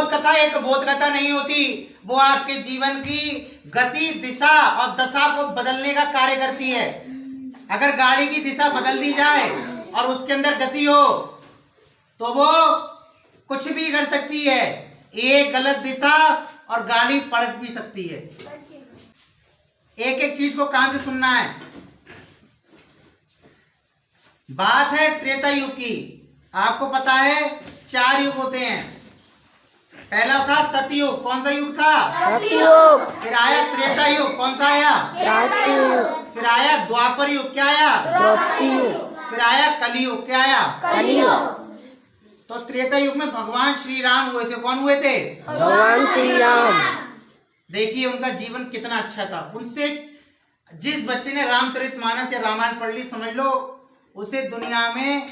बोध कथा एक बोध कथा नहीं होती, वो आपके जीवन की गति, दिशा और दशा को बदलने का कार्य करती है। अगर गाड़ी की दिशा बदल दी जाए और उसके अंदर गति हो तो वो कुछ भी कर सकती है। एक गलत दिशा और गाड़ी पलट भी सकती है। एक एक चीज को कान से सुनना है। बात है त्रेता युग की। आपको पता है 4 युग होते हैं। पहला था सतयुग। कौन सा युग था? सतयुग। फिर आया त्रेता युग। कौन सा आया? त्रेतायुग। फिर आया द्वापर युग। क्या आया? द्वापरयुग। फिर आया कलियुग। क्या आया? कलियुग। तो त्रेता युग में भगवान श्री राम हुए थे। कौन हुए थे? भगवान श्री राम। देखिए उनका जीवन कितना अच्छा था। उनसे जिस बच्चे ने रामचरितमानस या रामायण पढ़ ली, समझ लो उसे दुनिया में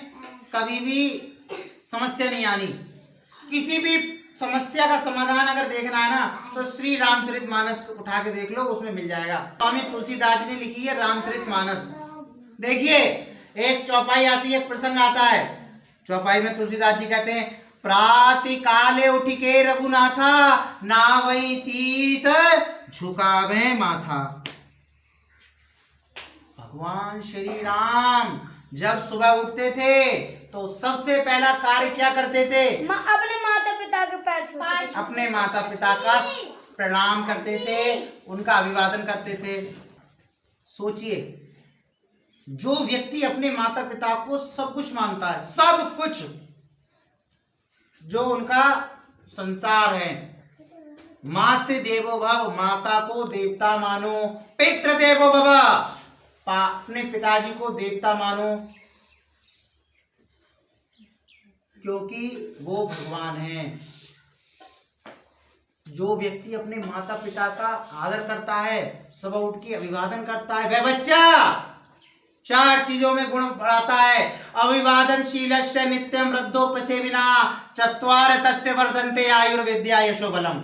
कभी भी समस्या नहीं आनी। किसी भी समस्या का समाधान अगर देखना है ना तो श्री रामचरितमानस को उठा के देख लो, उसमें मिल जाएगा। स्वामी तुलसीदास जी ने लिखी है रामचरितमानस। देखिए एक चौपाई आती है, एक प्रसंग आता है। चौपाई में तुलसीदास जी कहते हैं, प्रातः काले उठ के रघुनाथा, नावई शीस झुकावे माथा। भगवान श्री राम जब सुबह उठते थे तो सबसे पहला कार्य क्या करते थे? अपने माता पिता के पैर छूते थे। अपने माता पिता का प्रणाम करते थे, उनका अभिवादन करते थे। सोचिए, जो व्यक्ति अपने माता पिता को सब कुछ मानता है, सब कुछ, जो उनका संसार है, मातृ देवो भव, माता को देवता मानो, पितृ देवो भव, अपने पिताजी को देवता मानो, क्योंकि वो भगवान हैं। जो व्यक्ति अपने माता पिता का आदर करता है, सुबह उठ के अभिवादन करता है, वह बच्चा 4 चीजों में गुण बढ़ाता है। अभिवादनशीलस्य नित्यं वृद्धोपसेविना, चत्वार तस्य वर्धन्ते आयुर्विद्या यशोबलम।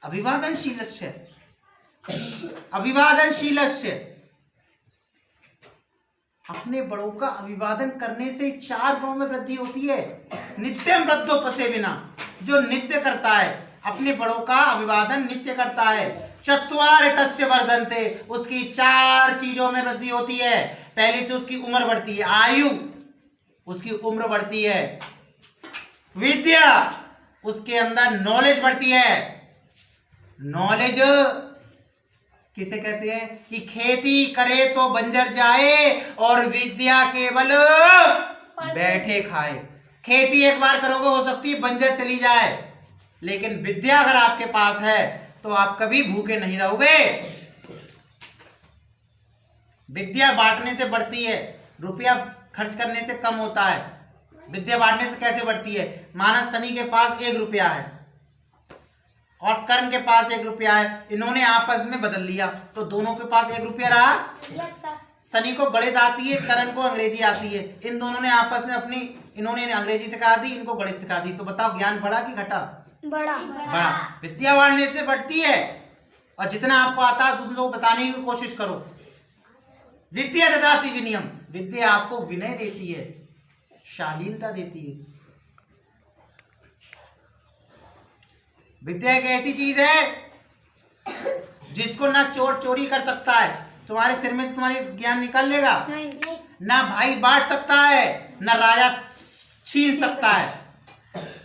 अभिवादनशीलस्य, अभिवादनशीलस्य, अपने बड़ों का अभिवादन करने से 4 गुणों में वृद्धि होती है। नित्यम वृद्धोपसेविना, जो नित्य करता है, अपने बड़ों का अभिवादन नित्य करता है। चत्वार तस्य वर्धन्ते, उसकी 4 चीजों में वृद्धि होती है। पहली तो उसकी उम्र बढ़ती है, आयु, उसकी उम्र बढ़ती है। विद्या, उसके अंदर नॉलेज बढ़ती है। नॉलेज किसे कहते हैं? कि खेती करे तो बंजर जाए और विद्या केवल बैठे खाए। खेती एक बार करोगे, हो सकती है बंजर चली जाए, लेकिन विद्या अगर आपके पास है तो आप कभी भूखे नहीं रहोगे। विद्या बांटने से बढ़ती है, रुपया खर्च करने से कम होता है। विद्या बांटने से कैसे बढ़ती है? माना शनि के पास 1 रुपया है और कर्ण के पास 1 रुपया है, इन्होंने आपस में बदल लिया तो दोनों के पास 1 रुपया रहा। शनि को गणित आती है, कर्ण को अंग्रेजी आती है। इन दोनों ने आपस में अपनी, इन्होंने अंग्रेजी सिखा दी, इनको गणित सिखा दी, तो बताओ ज्ञान बढ़ा कि घटा? बड़ा। बढ़ा। विद्या बांटने से बढ़ती है। और जितना आपको आता है दूसरों को बताने की कोशिश करो। विद्या ददाति विनयम, विद्या आपको विनय देती है, शालीनता देती है। विद्या एक ऐसी चीज है जिसको ना चोर चोरी कर सकता है, तुम्हारे सिर में से तुम्हारी ज्ञान निकाल लेगा, ना भाई बांट सकता है, ना राजा छीन सकता है।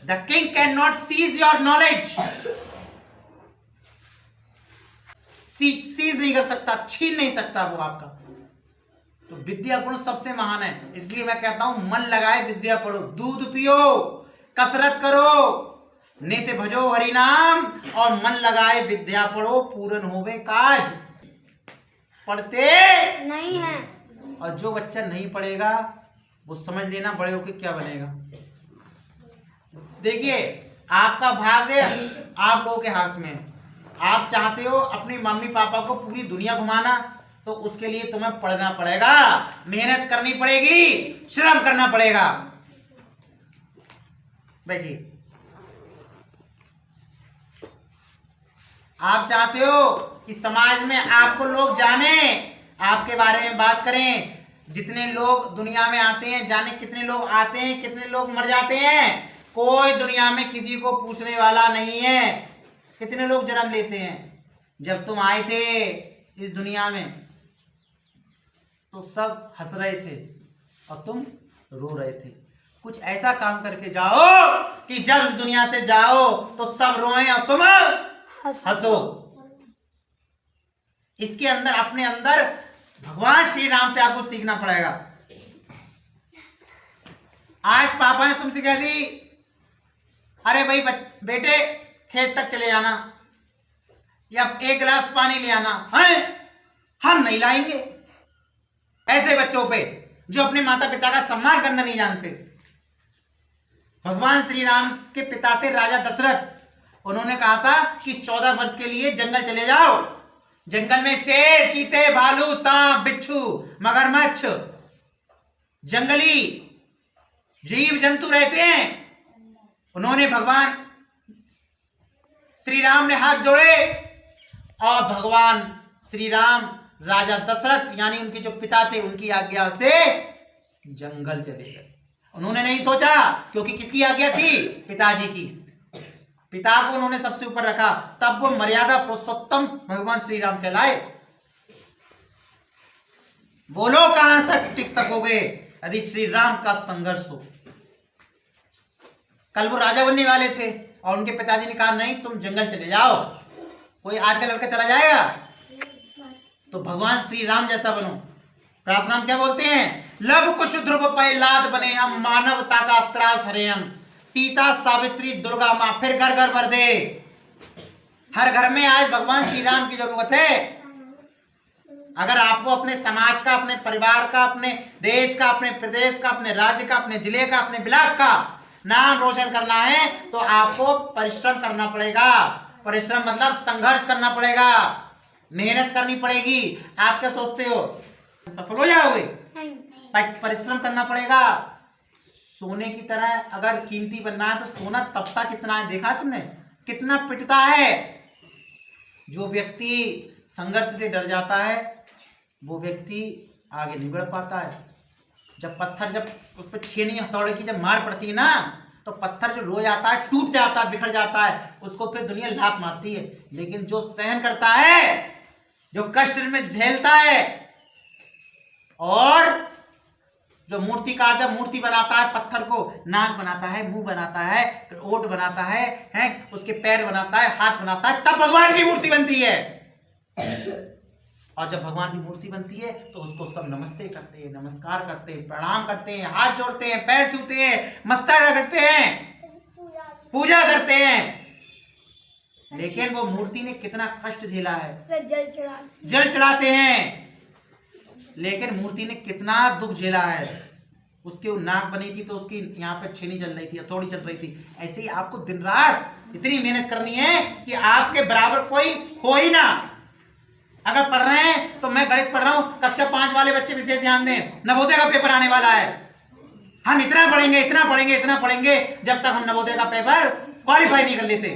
The king can not seize your knowledge, seize नहीं कर सकता, छीन नहीं सकता वो आपका। तो विद्या गुण सबसे महान है। इसलिए मैं कहता हूं मन लगाए विद्या पढ़ो, दूध पियो, कसरत करो, नित्य भजो हरि नाम और मन लगाए विद्या पढ़ो, पूर्ण होवे काज। पढ़ते नहीं है। और जो बच्चा नहीं पढ़ेगा वो समझ लेना बड़े होकर क्या बनेगा। देखिए आपका भाग्य आप लोगों के हाथ में। आप चाहते हो अपनी मम्मी पापा को पूरी दुनिया घुमाना, तो उसके लिए तुम्हें पढ़ना पड़ेगा, मेहनत करनी पड़ेगी, श्रम करना पड़ेगा। बैठिए। आप चाहते हो कि समाज में आपको लोग जाने, आपके बारे में बात करें। जितने लोग दुनिया में आते हैं, जाने कितने लोग आते हैं, कितने लोग मर जाते हैं, कोई दुनिया में किसी को पूछने वाला नहीं है। कितने लोग जन्म लेते हैं? जब तुम आए थे इस दुनिया में तो सब हंस रहे थे और तुम रो रहे थे। कुछ ऐसा काम करके जाओ कि जब इस दुनिया से जाओ तो सब रोएं और तुम हंसो। इसके अंदर, अपने अंदर भगवान श्री राम से आपको सीखना पड़ेगा। आज पापा ने तुमसे कह दी, अरे भाई बेटे खेत तक चले जाना या एक गिलास पानी ले आना, है हम नहीं लाएंगे। ऐसे बच्चों पे जो अपने माता पिता का सम्मान करना नहीं जानते। भगवान श्री राम के पिता थे राजा दशरथ। उन्होंने कहा था कि 14 वर्ष के लिए जंगल चले जाओ। जंगल में शेर, चीते, भालू, सांप, बिच्छू, मगरमच्छ, जंगली जीव जंतु रहते हैं। उन्होंने भगवान श्री राम ने हाथ जोड़े और भगवान श्री राम राजा दशरथ यानी उनके जो पिता थे उनकी आज्ञा से जंगल चले गए। उन्होंने नहीं सोचा, क्योंकि किसकी आज्ञा थी? पिताजी की। पिता को उन्होंने सबसे ऊपर रखा, तब वो मर्यादा पुरुषोत्तम भगवान श्री राम कहलाए। बोलो कहां तक टिक सकोगे यदि श्री राम का संघर्ष हो। कल वो राजा बनने वाले थे और उनके पिताजी ने कहा नहीं, तुम जंगल चले जाओ। कोई आज का लड़का चला जाएगा? तो भगवान श्री राम जैसा बनो। प्रार्थना में क्या बोलते हैं? लव कुश ध्रुव पहलाद बने हम, मानवता का त्रास हरे हम, सीता सावित्री दुर्गा मां फिर घर घर भर दे। हर घर में आज भगवान श्री राम की जरूरत है। अगर आपको अपने समाज का, अपने परिवार का, अपने देश का, अपने प्रदेश का, अपने राज्य का, अपने जिले का, अपने ब्लॉक का नाम रोशन करना है तो आपको परिश्रम करना पड़ेगा। परिश्रम मतलब संघर्ष करना पड़ेगा, मेहनत करनी पड़ेगी। आप क्या सोचते हो सफल हो जाओगे? परिश्रम करना पड़ेगा। सोने की तरह अगर कीमती बनना है तो सोना तपता कितना है, देखा तुमने? कितना पिटता है। जो व्यक्ति संघर्ष से डर जाता है वो व्यक्ति आगे नहीं बढ़ पाता है। जब पत्थर, जब उस पर छेनी हथौड़े की जब मार पड़ती है ना तो पत्थर जो रो जाता है, टूट जाता है, बिखर जाता है, उसको फिर दुनिया लात मारती है। लेकिन जो सहन करता है, जो कष्ट में झेलता है, और जो मूर्तिकार जब मूर्ति बनाता है, पत्थर को नाक बनाता है, मुंह बनाता है, फिर ओट बनाता है, उसके पैर बनाता है, हाथ बनाता है, तब भगवान की मूर्ति बनती है। और जब भगवान की मूर्ति बनती है तो उसको सब नमस्ते करते हैं, नमस्कार करते हैं, प्रणाम करते हैं, हाथ जोड़ते हैं, पैर छूते हैं, मस्तक रगड़ते हैं, पूजा करते हैं। लेकिन वो मूर्ति ने कितना कष्ट झेला है। जल चढ़ाते हैं, लेकिन मूर्ति ने कितना दुख झेला है। उसके नाक बनी थी तो उसकी यहाँ पे छेनी चल रही थी, हथौड़ी चल रही थी। ऐसे ही आपको दिन रात इतनी मेहनत करनी है कि आपके बराबर कोई हो ही ना। अगर पढ़ रहे हैं तो मैं गणित पढ़ रहा हूं, कक्षा 5 वाले बच्चे विशेष ध्यान दें, नवोदय का पेपर आने वाला है। हम इतना पढ़ेंगे, इतना पढ़ेंगे, इतना पढ़ेंगे, जब तक हम नवोदय का पेपर क्वालिफाई नहीं कर लेते।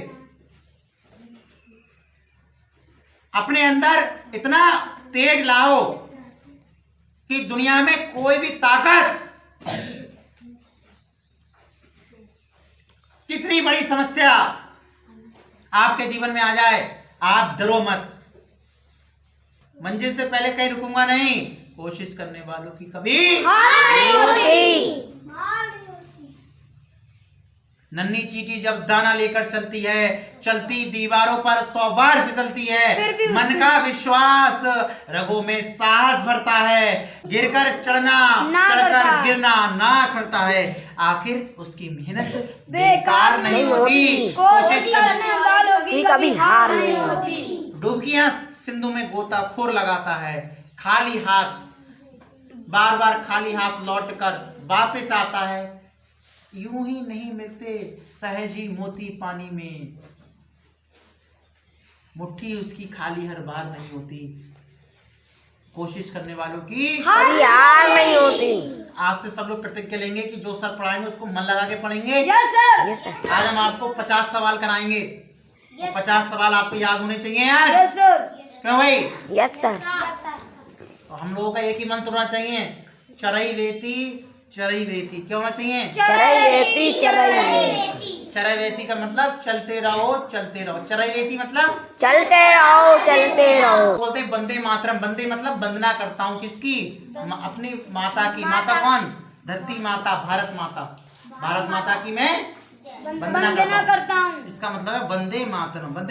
अपने अंदर इतना तेज लाओ कि दुनिया में कोई भी ताकत, कितनी बड़ी समस्या आपके जीवन में आ जाए, आप डरो मत। मंजिल से पहले कहीं रुकूंगा नहीं। कोशिश करने वालों की कभी हार नहीं होती। नन्ही चींटी जब दाना लेकर चलती है, चलती दीवारों पर 100 बार फिसलती है। मन का विश्वास रगों में साहस भरता है। गिरकर चढ़ना, चढ़कर गिरना ना करता है। आखिर उसकी मेहनत बेकार नहीं होती। कोशिश करने वालों की कभी हार नहीं होती। डुबकियां सिंधु में गोताखोर लगाता है, खाली हाथ, बार बार खाली हाथ लौटकर वापस आता है। यूं ही नहीं मिलते सहज ही मोती पानी में। मुट्ठी उसकी खाली हर बार नहीं होती। कोशिश करने वालों की कभी हार नहीं होती। आज से सब लोग प्रतिज्ञा लेंगे कि जो सर पढ़ाएंगे उसको मन लगा के पढ़ेंगे। Yes sir. Yes sir. आज हम आपको 50 सवाल कराएंगे। 50 सवाल आपको याद होने चाहिए आज। Yes sir. क्यों भाई? Yes sir. तो हम लोगों का एक ही मंत्र होना चाहिए, चरई वेती चरैवेति। क्या होना चाहिए? चरैवेति चरैवेति। चरैवेति का मतलब चलते रहो चलते रहो। चरैवेति मतलब चलते रहो चलते रहो। बोलते हैं वंदे मातरम। वंदे मतलब वंदना करता हूँ किसकी? अपनी माता की। माता कौन? धरती माता, भारत माता। भारत माता की मैं वंदना करता हूँ। इसका मतलब है वंदे मातरम। वंदे